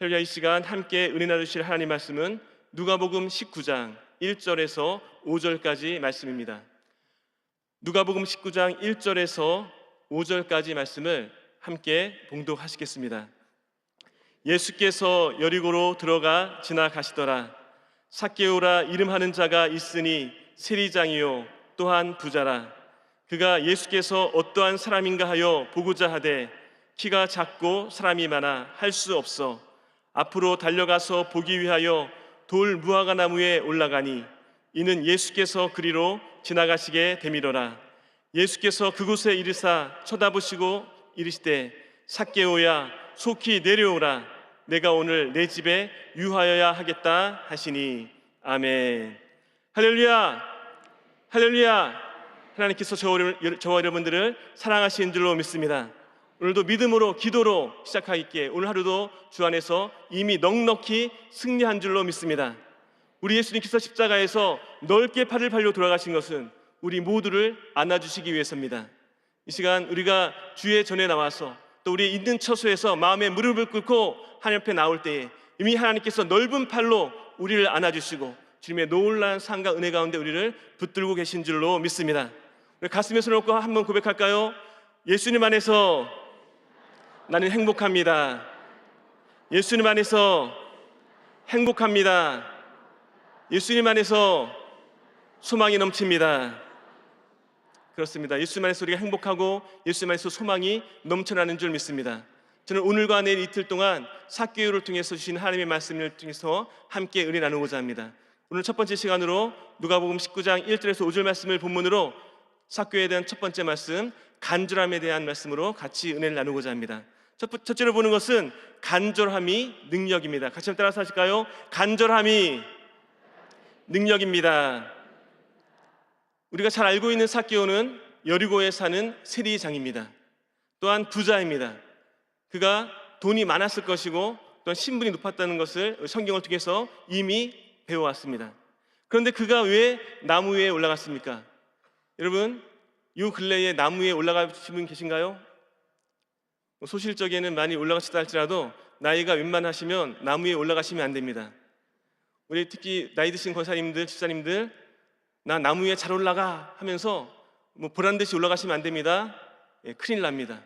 할렐루야. 이 시간 함께 은혜 나누실 하나님 말씀은 누가복음 19장 1절에서 5절까지 말씀입니다. 누가복음 19장 1절에서 5절까지 말씀을 함께 봉독하시겠습니다. 예수께서 여리고로 들어가 지나가시더라. 삭개오라 이름하는 자가 있으니 세리장이요 또한 부자라. 그가 예수께서 어떠한 사람인가 하여 보고자 하되 키가 작고 사람이 많아 할 수 없어 앞으로 달려가서 보기 위하여 돌 무화과 나무에 올라가니 이는 예수께서 그리로 지나가시게 되미더라. 예수께서 그곳에 이르사 쳐다보시고 이르시되 삭개오야 속히 내려오라. 내가 오늘 내 집에 유하여야 하겠다 하시니. 아멘. 할렐루야. 할렐루야. 하나님께서 저와 여러분들을 사랑하시는 줄로 믿습니다. 오늘도 믿음으로 기도로 시작하기에 오늘 하루도 주 안에서 이미 넉넉히 승리한 줄로 믿습니다. 우리 예수님께서 십자가에서 넓게 팔을 벌려 돌아가신 것은 우리 모두를 안아주시기 위해서입니다. 이 시간 우리가 주의 전에 나와서 또 우리 있는 처소에서 마음의 무릎을 꿇고 하나님 앞에 나올 때에 이미 하나님께서 넓은 팔로 우리를 안아주시고 주님의 놀라운 상과 은혜 가운데 우리를 붙들고 계신 줄로 믿습니다. 우리 가슴에 손을 얹고 한번 고백할까요? 예수님 안에서 나는 행복합니다. 예수님 안에서 행복합니다. 예수님 안에서 소망이 넘칩니다. 그렇습니다. 예수님 안에서 우리가 행복하고 예수님 안에서 소망이 넘쳐나는 줄 믿습니다. 저는 오늘과 내일 이틀 동안 삭개오를 통해서 주신 하나님의 말씀을 통해서 함께 은혜 나누고자 합니다. 오늘 첫 번째 시간으로 누가복음 19장 1절에서 5절 말씀을 본문으로 삭개오에 대한 첫 번째 말씀, 간절함에 대한 말씀으로 같이 은혜를 나누고자 합니다. 첫째로 보는 것은 간절함이 능력입니다. 같이 한번 따라서 하실까요? 간절함이 능력입니다. 우리가 잘 알고 있는 삭개오는 여리고에 사는 세리장입니다. 또한 부자입니다. 그가 돈이 많았을 것이고 또한 신분이 높았다는 것을 성경을 통해서 이미 배워왔습니다. 그런데 그가 왜 나무 위에 올라갔습니까? 여러분, 이 근래에 나무 위에 올라가신 분 계신가요? 소실적에는 많이 올라가시다 할지라도 나이가 웬만하시면 나무 위에 올라가시면 안 됩니다. 우리 특히 나이 드신 권사님들, 집사님들, 나 나무 위에 잘 올라가 하면서 보란듯이 올라가시면 안 됩니다. 큰일 납니다.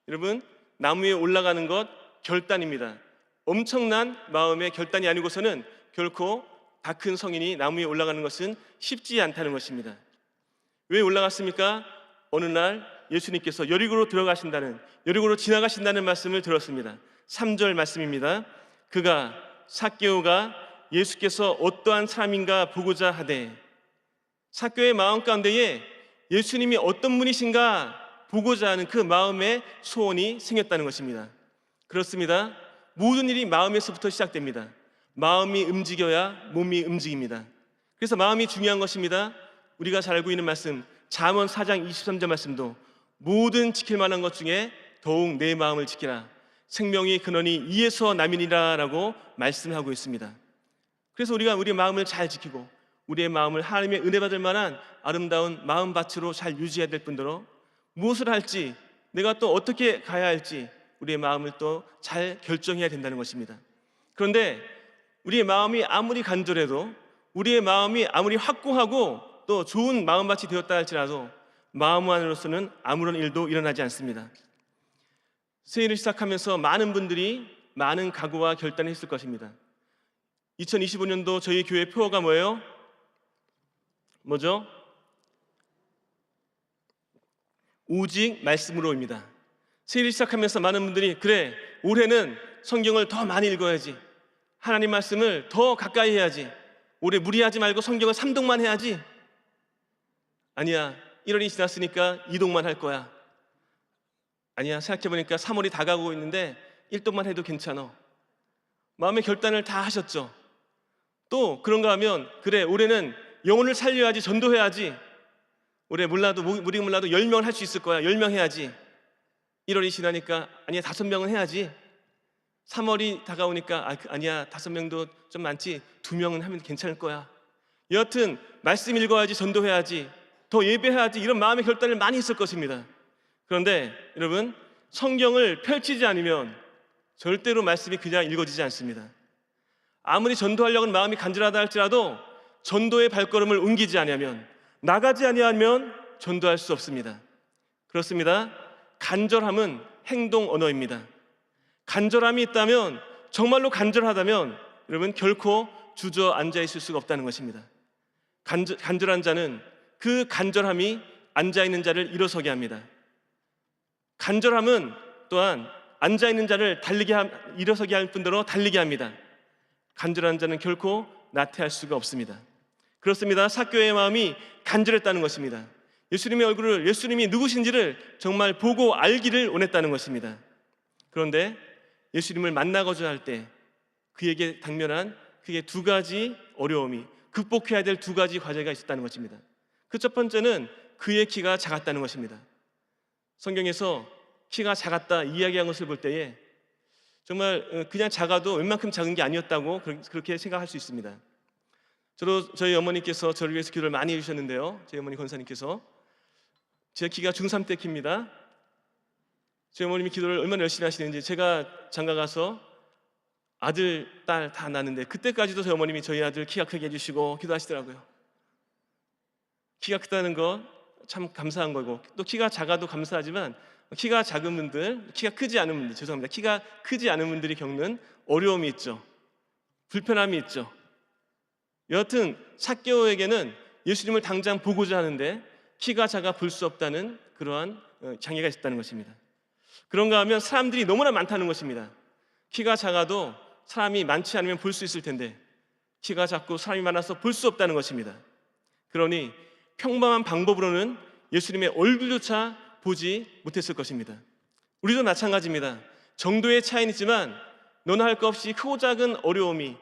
여러분, 나무 위에 올라가는 것 결단입니다. 엄청난 마음의 결단이 아니고서는 결코 다 큰 성인이 나무 위에 올라가는 것은 쉽지 않다는 것입니다. 왜 올라갔습니까? 어느 날 예수님께서 여리고로 들어가신다는, 여리고로 지나가신다는 말씀을 들었습니다. 3절 말씀입니다. 그가 삭개오가 예수께서 어떠한 사람인가 보고자 하되, 삭개오의 마음 가운데에 예수님이 어떤 분이신가 보고자 하는 그 마음의 소원이 생겼다는 것입니다. 그렇습니다. 모든 일이 마음에서부터 시작됩니다. 마음이 움직여야 몸이 움직입니다. 그래서 마음이 중요한 것입니다. 우리가 잘 알고 있는 말씀, 잠언 4장 23절 말씀도 모든 지킬 만한 것 중에 더욱 내 마음을 지키라. 생명의 근원이 이에서 남이니라 라고 말씀하고 있습니다. 그래서 우리가 우리의 마음을 잘 지키고 우리의 마음을 하나님의 은혜 받을 만한 아름다운 마음밭으로 잘 유지해야 될 뿐더러 무엇을 할지, 내가 또 어떻게 가야 할지 우리의 마음을 또 잘 결정해야 된다는 것입니다. 그런데 우리의 마음이 아무리 간절해도, 우리의 마음이 아무리 확고하고 또 좋은 마음밭이 되었다 할지라도 마음 안으로서는 아무런 일도 일어나지 않습니다. 새해를 시작하면서 많은 분들이 많은 각오와 결단을 했을 것입니다. 2025년도 저희 교회 표어가 뭐예요? 뭐죠? 오직 말씀으로입니다. 새해를 시작하면서 많은 분들이 그래, 올해는 성경을 더 많이 읽어야지, 하나님 말씀을 더 가까이 해야지, 올해 무리하지 말고 성경을 3독만 해야지. 아니야, 1월이 지났으니까 2독만 할 거야. 아니야, 생각해보니까 3월이 다가오고 있는데 1독만 해도 괜찮아. 마음의 결단을 다 하셨죠. 또 그런가 하면 그래, 올해는 영혼을 살려야지, 전도해야지, 올해 무리 몰라도 10명을 할 수 있을 거야, 10명 해야지. 1월이 지나니까 아니야, 5명은 해야지. 3월이 다가오니까 아니야, 5명도 좀 많지, 2명은 하면 괜찮을 거야. 여하튼 말씀 읽어야지, 전도해야지, 더 예배해야지, 이런 마음의 결단을 많이 했을 것입니다. 그런데 여러분, 성경을 펼치지 않으면 절대로 말씀이 그냥 읽어지지 않습니다. 아무리 전도하려는 마음이 간절하다 할지라도 전도의 발걸음을 옮기지 아니하면, 나가지 아니하면 전도할 수 없습니다. 그렇습니다. 간절함은 행동 언어입니다. 간절함이 있다면, 정말로 간절하다면 여러분 결코 주저앉아 있을 수가 없다는 것입니다. 간절한 자는 그 간절함이 앉아있는 자를 일어서게 합니다. 간절함은 또한 앉아있는 자를 일어서게 할 뿐더러 달리게 합니다. 간절한 자는 결코 나태할 수가 없습니다. 그렇습니다. 삭개오의 마음이 간절했다는 것입니다. 예수님의 얼굴을, 예수님이 누구신지를 정말 보고 알기를 원했다는 것입니다. 그런데 예수님을 만나고자 할 때 그에게 당면한 그게 두 가지 어려움이, 극복해야 될 두 가지 과제가 있었다는 것입니다. 그 첫 번째는 그의 키가 작았다는 것입니다. 성경에서 키가 작았다 이야기한 것을 볼 때에 정말 그냥 작아도 웬만큼 작은 게 아니었다고 그렇게 생각할 수 있습니다. 저희 어머니께서 저를 위해서 기도를 많이 해주셨는데요, 저희 어머니 권사님께서 제 키가 중3 때 키입니다. 저희 어머님이 기도를 얼마나 열심히 하시는지, 제가 장가 가서 아들, 딸 다 낳았는데 그때까지도 저희 어머님이 저희 아들 키가 크게 해주시고 기도하시더라고요. 키가 크다는 거 참 감사한 거고, 또 키가 작아도 감사하지만 키가 작은 분들, 키가 크지 않은 분들, 죄송합니다, 키가 크지 않은 분들이 겪는 어려움이 있죠. 불편함이 있죠. 여하튼 삭개오에게는 예수님을 당장 보고자 하는데 키가 작아 볼 수 없다는 그러한 장애가 있었다는 것입니다. 그런가 하면 사람들이 너무나 많다는 것입니다. 키가 작아도 사람이 많지 않으면 볼 수 있을 텐데 키가 작고 사람이 많아서 볼 수 없다는 것입니다. 그러니 평범한 방법으로는 예수님의 얼굴조차 보지 못했을 것입니다. 우리도 마찬가지입니다. 정도의 차이는 있지만 너나 할 것 없이 크고 작은 어려움이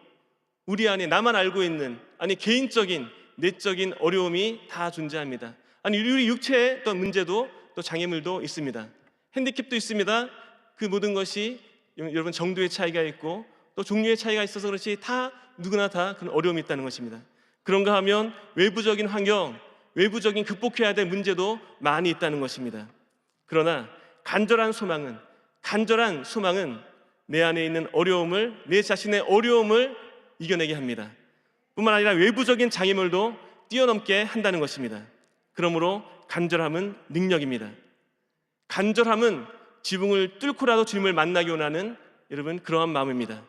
우리 안에, 나만 알고 있는, 아니 개인적인 내적인 어려움이 다 존재합니다. 아니 우리 육체의 어떤 문제도, 또 장애물도 있습니다. 핸디캡도 있습니다. 그 모든 것이 여러분 정도의 차이가 있고 또 종류의 차이가 있어서 그렇지 다 누구나 다 그런 어려움이 있다는 것입니다. 그런가 하면 외부적인 환경, 외부적인 극복해야 될 문제도 많이 있다는 것입니다. 그러나 간절한 소망은 내 안에 있는 어려움을, 내 자신의 어려움을 이겨내게 합니다. 뿐만 아니라 외부적인 장애물도 뛰어넘게 한다는 것입니다. 그러므로 간절함은 능력입니다. 간절함은 지붕을 뚫고라도 주님을 만나기 원하는 여러분 그러한 마음입니다.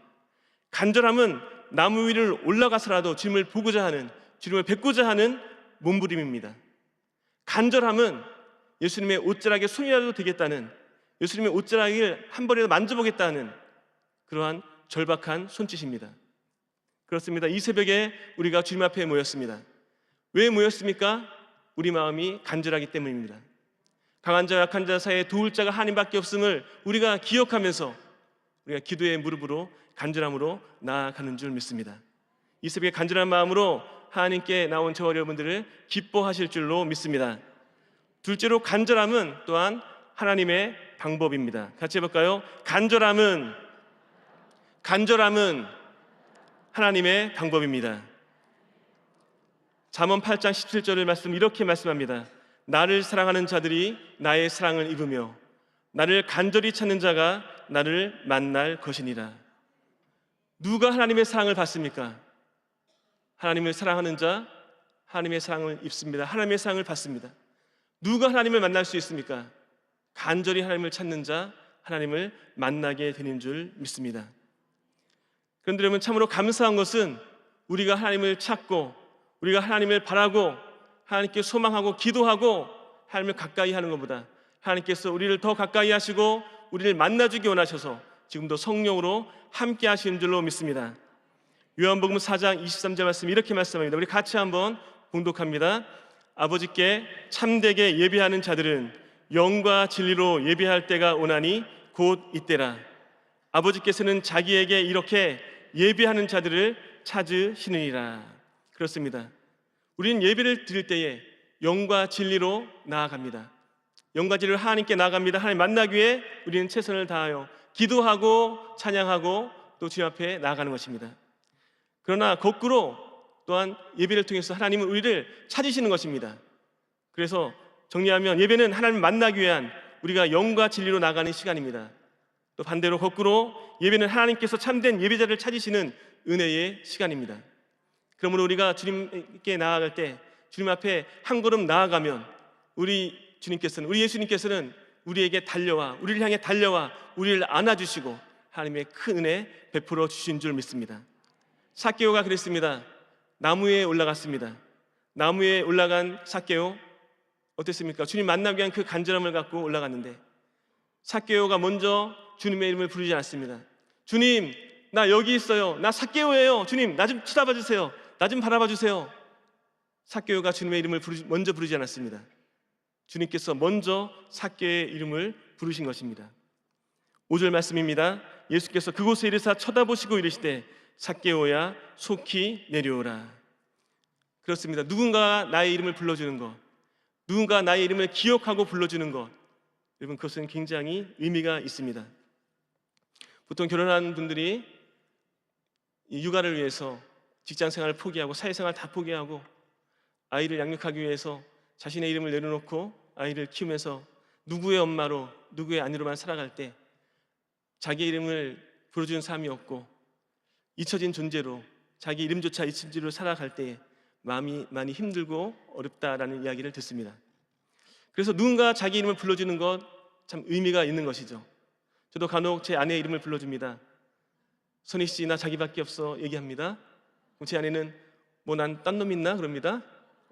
간절함은 나무 위를 올라가서라도 주님을 보고자 하는, 주님을 뵙고자 하는 몸부림입니다. 간절함은 예수님의 옷자락에 손이라도 대겠다는, 예수님의 옷자락을 한 번이라도 만져보겠다는 그러한 절박한 손짓입니다. 그렇습니다. 이 새벽에 우리가 주님 앞에 모였습니다. 왜 모였습니까? 우리 마음이 간절하기 때문입니다. 강한 자와 약한 자 사이에 도울 자가 하나님밖에 없음을 우리가 기억하면서 우리가 기도의 무릎으로 간절함으로 나아가는 줄 믿습니다. 이 새벽에 간절한 마음으로 하나님께 나온 저와 여러분들을 기뻐하실 줄로 믿습니다. 둘째로 간절함은 또한 하나님의 방법입니다. 같이 해볼까요? 간절함은 하나님의 방법입니다. 잠언 8장 17절의 말씀 이렇게 말씀합니다. 나를 사랑하는 자들이 나의 사랑을 입으며 나를 간절히 찾는 자가 나를 만날 것이니라. 누가 하나님의 사랑을 받습니까? 하나님을 사랑하는 자, 하나님의 사랑을 입습니다. 하나님의 사랑을 받습니다. 누가 하나님을 만날 수 있습니까? 간절히 하나님을 찾는 자, 하나님을 만나게 되는 줄 믿습니다. 그런데 여러분, 참으로 감사한 것은 우리가 하나님을 찾고 우리가 하나님을 바라고 하나님께 소망하고 기도하고 하나님을 가까이 하는 것보다 하나님께서 우리를 더 가까이 하시고 우리를 만나주기 원하셔서 지금도 성령으로 함께 하시는 줄로 믿습니다. 요한복음 4장 23절 말씀 이렇게 말씀합니다. 우리 같이 한번 봉독합니다. 아버지께 참되게 예배하는 자들은 영과 진리로 예배할 때가 오나니 곧 이때라. 아버지께서는 자기에게 이렇게 예배하는 자들을 찾으시느니라. 그렇습니다. 우리는 예배를 드릴 때에 영과 진리로 나아갑니다. 영과 진리로 하나님께 나아갑니다. 하나님 만나기 위해 우리는 최선을 다하여 기도하고 찬양하고 또 주님 앞에 나아가는 것입니다. 그러나 거꾸로 또한 예배를 통해서 하나님은 우리를 찾으시는 것입니다. 그래서 정리하면 예배는 하나님을 만나기 위한 우리가 영과 진리로 나아가는 시간입니다. 또 반대로 거꾸로 예배는 하나님께서 참된 예배자를 찾으시는 은혜의 시간입니다. 그러므로 우리가 주님께 나아갈 때, 주님 앞에 한 걸음 나아가면 우리 예수님께서는 우리에게 달려와, 우리를 향해 달려와 우리를 안아주시고 하나님의 큰 은혜 베풀어 주신 줄 믿습니다. 삭개오가 그랬습니다. 나무에 올라갔습니다. 나무에 올라간 삭개오 어땠습니까? 주님 만나기 위한 그 간절함을 갖고 올라갔는데 삭개오가 먼저 주님의 이름을 부르지 않았습니다. 주님, 나 여기 있어요. 나 삭개오예요. 주님, 나 좀 쳐다봐 주세요. 나 좀 바라봐 주세요. 삭개오가 주님의 이름을 먼저 부르지 않았습니다. 주님께서 먼저 삭개오의 이름을 부르신 것입니다. 5절 말씀입니다. 예수께서 그곳에 이르사 쳐다보시고 이르시되 삭개오야 속히 내려오라. 그렇습니다. 누군가 나의 이름을 불러주는 것, 누군가 나의 이름을 기억하고 불러주는 것, 여러분 그것은 굉장히 의미가 있습니다. 보통 결혼한 분들이 육아를 위해서 직장생활을 포기하고 사회생활 다 포기하고 아이를 양육하기 위해서 자신의 이름을 내려놓고 아이를 키우면서 누구의 엄마로 누구의 아내로만 살아갈 때 자기 이름을 불러주는 사람이 없고 잊혀진 존재로 자기 이름조차 잊힌 채로 살아갈 때 마음이 많이 힘들고 어렵다라는 이야기를 듣습니다. 그래서 누군가 자기 이름을 불러주는 것 참 의미가 있는 것이죠. 저도 간혹 제 아내의 이름을 불러줍니다. 선희 씨, 나 자기밖에 없어 얘기합니다. 그럼 제 아내는 뭐 난 딴 놈 있나 그럽니다.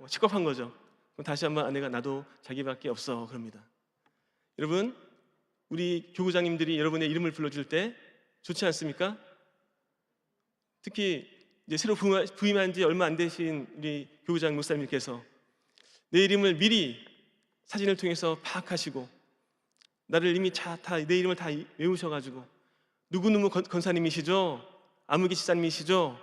식겁한 거죠. 그럼 다시 한번 아내가 나도 자기밖에 없어 그럽니다. 여러분, 우리 교구장님들이 여러분의 이름을 불러줄 때 좋지 않습니까? 특히 이제 새로 부임한 지 얼마 안 되신 우리 교구장 목사님께서 내 이름을 미리 사진을 통해서 파악하시고 나를 이미 내 이름을 다 외우셔가지고 누구누구 권사님이시죠? 아무개 집사님이시죠?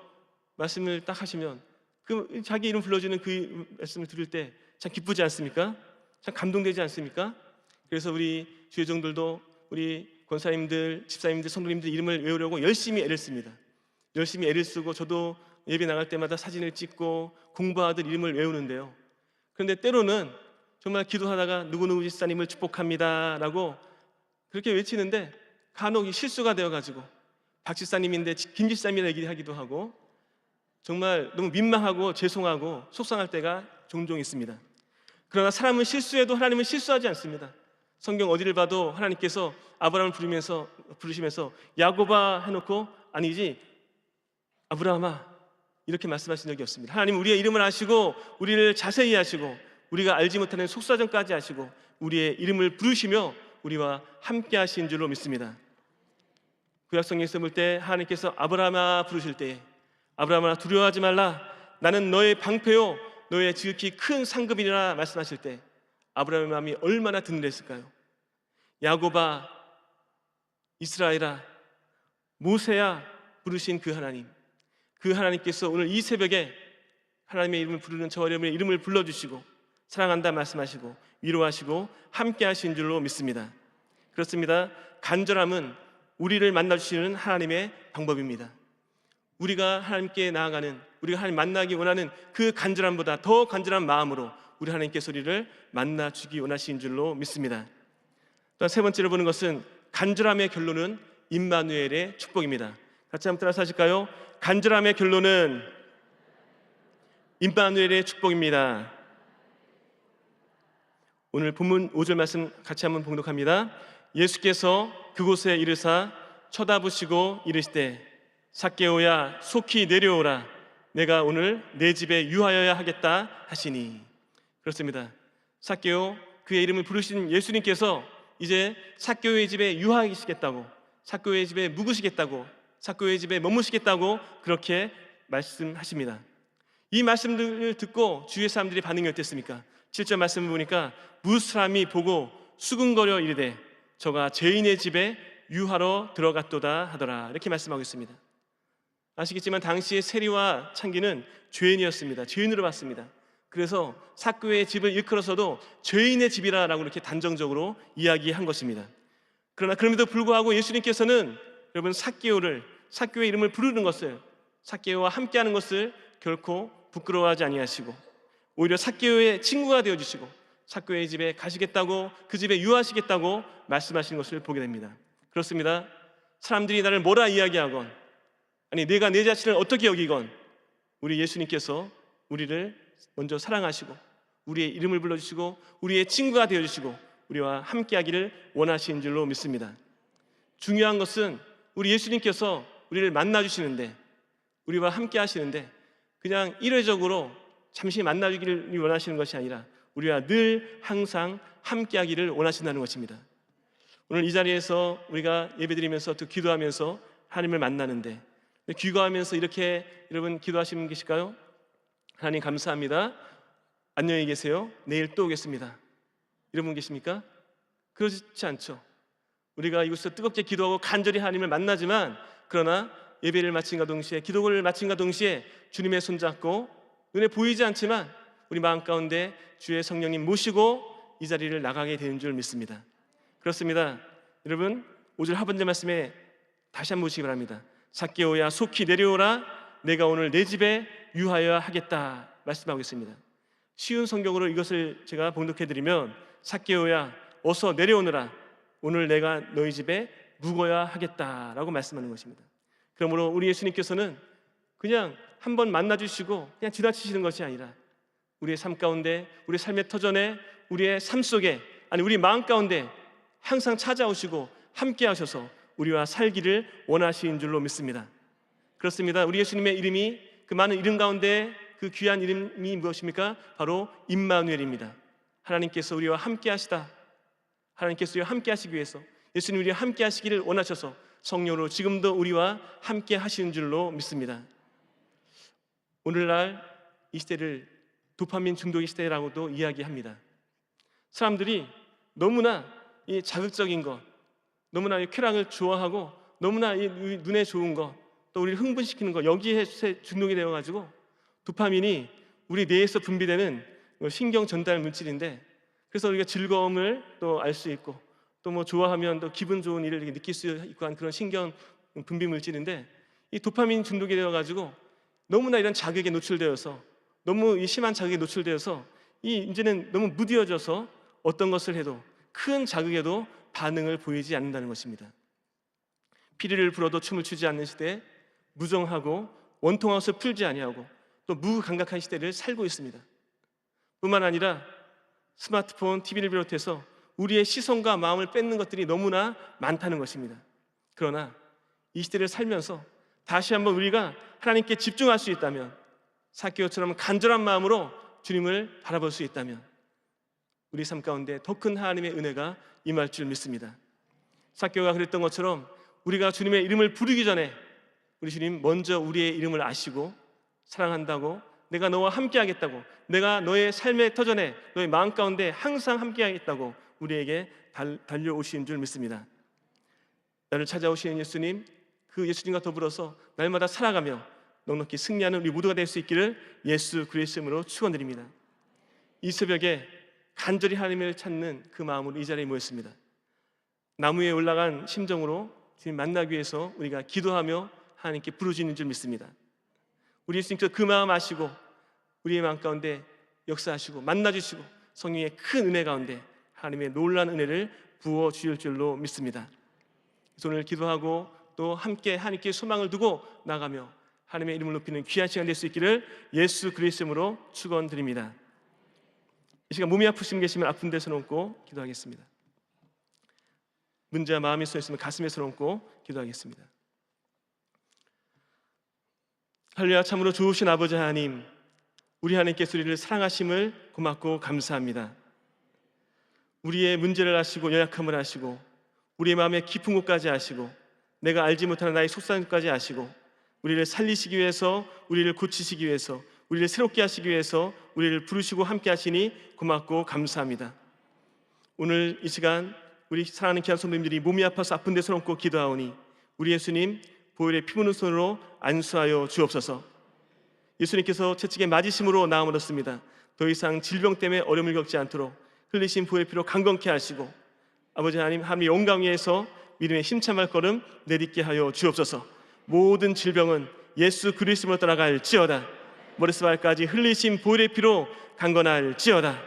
말씀을 딱 하시면 그 자기 이름 불러주는 그 말씀을 들을 때 참 기쁘지 않습니까? 참 감동되지 않습니까? 그래서 우리 주회종들도 우리 권사님들, 집사님들, 성도님들 이름을 외우려고 열심히 애를 씁니다. 열심히 애를 쓰고 저도 예배 나갈 때마다 사진을 찍고 공부하듯 이름을 외우는데요. 그런데 때로는 정말 기도하다가 누구누구 집사님을 축복합니다 라고 그렇게 외치는데 간혹 실수가 되어가지고 박 집사님인데 김 집사님이라 얘기하기도 하고 정말 너무 민망하고 죄송하고 속상할 때가 종종 있습니다. 그러나 사람은 실수해도 하나님은 실수하지 않습니다. 성경 어디를 봐도 하나님께서 아브라함을 부르시면서 야곱아 해놓고 아니지 아브라함아 이렇게 말씀하신 적이 없습니다. 하나님 우리의 이름을 아시고 우리를 자세히 아시고 우리가 알지 못하는 속사정까지 아시고 우리의 이름을 부르시며 우리와 함께 하신 줄로 믿습니다. 구약성경에서 볼 때 하나님께서 아브라함아 부르실 때 아브라함아 두려워하지 말라 나는 너의 방패요 너의 지극히 큰 상급이라 말씀하실 때 아브라함의 마음이 얼마나 든든했을까요? 야곱아 이스라엘아 모세야 부르신 그 하나님께서 오늘 이 새벽에 하나님의 이름을 부르는 저와 여러분의 이름을 불러주시고 사랑한다 말씀하시고 위로하시고 함께 하신 줄로 믿습니다. 그렇습니다. 간절함은 우리를 만나주시는 하나님의 방법입니다. 우리가 하나님께 나아가는 우리가 하나님 만나기 원하는 그 간절함보다 더 간절한 마음으로 우리 하나님께서 우리를 만나주기 원하신 줄로 믿습니다. 또한 세 번째로 보는 것은 간절함의 결론은 임마누엘의 축복입니다. 같이 한번 따라서 하실까요? 간절함의 결론은 임마누엘의 축복입니다. 오늘 본문 5절 말씀 같이 한번 봉독합니다. 예수께서 그곳에 이르사 쳐다보시고 이르시되 삭개오야 속히 내려오라 내가 오늘 내 집에 유하여야 하겠다 하시니. 그렇습니다. 삭개오 그의 이름을 부르신 예수님께서 이제 삭개오의 집에 유하시겠다고 삭개오의 집에 묵으시겠다고 삭개오의 집에 머무시겠다고 그렇게 말씀하십니다. 이 말씀들을 듣고 주위의 사람들의 반응이 어땠습니까? 7절 말씀을 보니까 무사람이 보고 수군거려 이르되 저가 죄인의 집에 유하러 들어갔도다 하더라 이렇게 말씀하고 있습니다. 아시겠지만 당시의 세리와 창기는 죄인이었습니다. 죄인으로 봤습니다. 그래서 삭개오의 집을 일컬어서도 죄인의 집이라고 이렇게 단정적으로 이야기한 것입니다. 그러나 그럼에도 불구하고 예수님께서는 여러분 삭개오의 이름을 부르는 것을 삭개오와 함께하는 것을 결코 부끄러워하지 아니하시고 오히려 삭개오의 친구가 되어주시고 삭개오의 집에 가시겠다고 그 집에 유하시겠다고 말씀하시는 것을 보게 됩니다. 그렇습니다. 사람들이 나를 뭐라 이야기하건, 아니 내가 내 자신을 어떻게 여기건, 우리 예수님께서 우리를 먼저 사랑하시고 우리의 이름을 불러주시고 우리의 친구가 되어주시고 우리와 함께하기를 원하시는 줄로 믿습니다. 중요한 것은 우리 예수님께서 우리를 만나주시는데, 우리와 함께하시는데 그냥 일회적으로 잠시 만나주기를 원하시는 것이 아니라 우리와 늘 항상 함께하기를 원하신다는 것입니다. 오늘 이 자리에서 우리가 예배드리면서 또 기도하면서 하나님을 만나는데, 귀거하면서 이렇게 여러분 기도하시는 계실까요? 하나님 감사합니다, 안녕히 계세요, 내일 또 오겠습니다, 이런 분 계십니까? 그렇지 않죠. 우리가 이곳에서 뜨겁게 기도하고 간절히 하나님을 만나지만, 그러나 예배를 마친과 동시에, 기도를 마친과 동시에 주님의 손잡고 눈에 보이지 않지만 우리 마음 가운데 주의 성령님 모시고 이 자리를 나가게 되는 줄 믿습니다. 그렇습니다. 여러분 5절 하반절 말씀에 다시 한번 보시기 바랍니다. 삭개오야 속히 내려오라, 내가 오늘 내 집에 유하여 하겠다 말씀하고 있습니다. 쉬운 성경으로 이것을 제가 봉독해드리면, 삭개오야 어서 내려오너라, 오늘 내가 너희 집에 묵어야 하겠다라고 말씀하는 것입니다. 그러므로 우리 예수님께서는 그냥 한번 만나주시고 그냥 지나치시는 것이 아니라 우리의 삶 가운데, 우리의 삶의 터전에, 우리의 삶 속에, 아니 우리 마음 가운데 항상 찾아오시고 함께 하셔서 우리와 살기를 원하시는 줄로 믿습니다. 그렇습니다. 우리 예수님의 이름이, 그 많은 이름 가운데 그 귀한 이름이 무엇입니까? 바로 임마누엘입니다. 하나님께서 우리와 함께 하시다, 하나님께서 우리와 함께 하시기 위해서, 예수님 우리와 함께 하시기를 원하셔서 성령으로 지금도 우리와 함께 하시는 줄로 믿습니다. 오늘날 이 시대를 도파민 중독의 시대라고도 이야기합니다. 사람들이 너무나 이 자극적인 것, 너무나 이 쾌락을 좋아하고 너무나 이 눈에 좋은 것, 또 우리를 흥분시키는 것, 여기에 중독이 되어가지고 도파민이 우리 뇌에서 분비되는 신경 전달 물질인데, 그래서 우리가 즐거움을 또 알 수 있고 또 뭐 좋아하면 또 기분 좋은 일을 이렇게 느낄 수 있고 한 그런 신경 분비 물질인데, 이 도파민 중독이 되어가지고 너무나 이런 자극에 노출되어서, 너무 이 심한 자극에 노출되어서 이제는 너무 무뎌져서 어떤 것을 해도, 큰 자극에도 반응을 보이지 않는다는 것입니다. 피리를 불어도 춤을 추지 않는 시대에 무정하고 원통하고서 풀지 아니하고 또 무감각한 시대를 살고 있습니다. 뿐만 아니라 스마트폰, TV를 비롯해서 우리의 시선과 마음을 뺏는 것들이 너무나 많다는 것입니다. 그러나 이 시대를 살면서 다시 한번 우리가 하나님께 집중할 수 있다면, 삭개오처럼 간절한 마음으로 주님을 바라볼 수 있다면 우리 삶 가운데 더 큰 하나님의 은혜가 임할 줄 믿습니다. 삭개오가 그랬던 것처럼 우리가 주님의 이름을 부르기 전에 우리 주님 먼저 우리의 이름을 아시고 사랑한다고, 내가 너와 함께 하겠다고, 내가 너의 삶의 터전에, 너의 마음 가운데 항상 함께 하겠다고 우리에게 달려오신 줄 믿습니다. 나를 찾아오시는 예수님, 그 예수님과 더불어서 날마다 살아가며 넉넉히 승리하는 우리 모두가 될 수 있기를 예수 그리스도의 이름으로 축원드립니다. 이 새벽에 간절히 하나님을 찾는 그 마음으로 이 자리에 모였습니다. 나무 위에 올라간 심정으로 주님 만나기 위해서 우리가 기도하며 하나님께 부르짖는 줄 믿습니다. 우리 예수님께서 그 마음 아시고 우리의 마음 가운데 역사하시고 만나주시고 성령의 큰 은혜 가운데 하나님의 놀라운 은혜를 부어주실 줄로 믿습니다. 그래서 오늘 기도하고 또 함께 하나님께 소망을 두고 나가며 하나님의 이름을 높이는 귀한 시간 될 수 있기를 예수 그리스도의 이름으로 축원드립니다. 이 시간 몸이 아프신 분 계시면 아픈 데서 놓고 기도하겠습니다. 문제와 마음이 써 있으면 가슴에서 놓고 기도하겠습니다. 할렐루야. 참으로 좋으신 아버지 하나님, 우리 하나님께서 우리를 사랑하심을 고맙고 감사합니다. 우리의 문제를 아시고 연약함을 아시고 우리의 마음의 깊은 곳까지 아시고 내가 알지 못하는 나의 속상까지 아시고 우리를 살리시기 위해서, 우리를 고치시기 위해서, 우리를 새롭게 하시기 위해서 우리를 부르시고 함께 하시니 고맙고 감사합니다. 오늘 이 시간 우리 사랑하는 귀한 성도님들이 몸이 아파서 아픈 데서 놓고 기도하오니 우리 예수님 보혈의 피 묻은 손으로 안수하여 주옵소서. 예수님께서 채찍에 맞으심으로 나음을 얻습니다. 더 이상 질병 때문에 어려움을 겪지 않도록 흘리신 보혈의 피로 강건케 하시고 아버지 하나님, 하나님의 영광 위에서 믿음의 힘찬 걸음 내딛게 하여 주옵소서. 모든 질병은 예수 그리스도로 떠나갈지어다. 머리에서 발까지 흘리신 보혈의 피로 강건할지어다.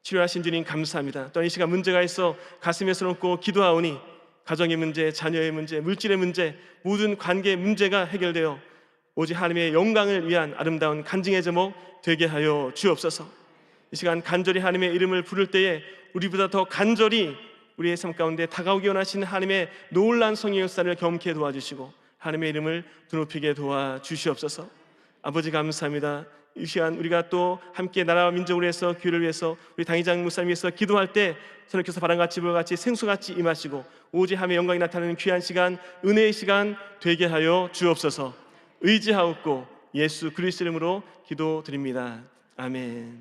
치료하신 주님 감사합니다. 또 이 시간 문제가 있어 가슴에서 놓고 기도하오니 가정의 문제, 자녀의 문제, 물질의 문제, 모든 관계의 문제가 해결되어 오직 하나님의 영광을 위한 아름다운 간증의 제목 되게 하여 주옵소서. 이 시간 간절히 하나님의 이름을 부를 때에 우리보다 더 간절히 우리의 삶 가운데 다가오기 원하시는 하나님의 놀라운 성의 역사를 경험케 도와주시고 하나님의 이름을 드높이게 도와주시옵소서. 아버지 감사합니다. 이 시간 우리가 또 함께 나라와 민족을 위해서, 교회를 위해서, 우리 당회장 목사님 위해서 기도할 때 선생님께서 바람같이 불같이 생수같이 임하시고 오직 하나님의 영광이 나타나는 귀한 시간, 은혜의 시간 되게 하여 주옵소서. 의지하옵고 예수 그리스도 이름으로 기도드립니다. 아멘.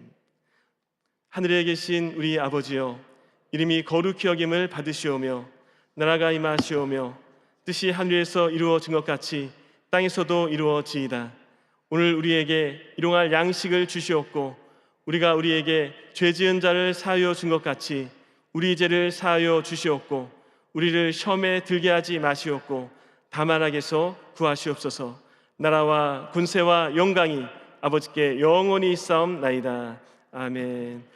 하늘에 계신 우리 아버지여, 이름이 거룩히 여김을 받으시오며 나라가 임하시오며 뜻이 하늘에서 이루어진 것 같이 땅에서도 이루어지이다. 오늘 우리에게 일용할 양식을 주시옵고 우리가 우리에게 죄 지은 자를 사하여 준 것 같이 우리 죄를 사하여 주시옵고 우리를 시험에 들게 하지 마시옵고 다만 악에서 구하시옵소서. 나라와 군세와 영광이 아버지께 영원히 있사옵나이다. 아멘.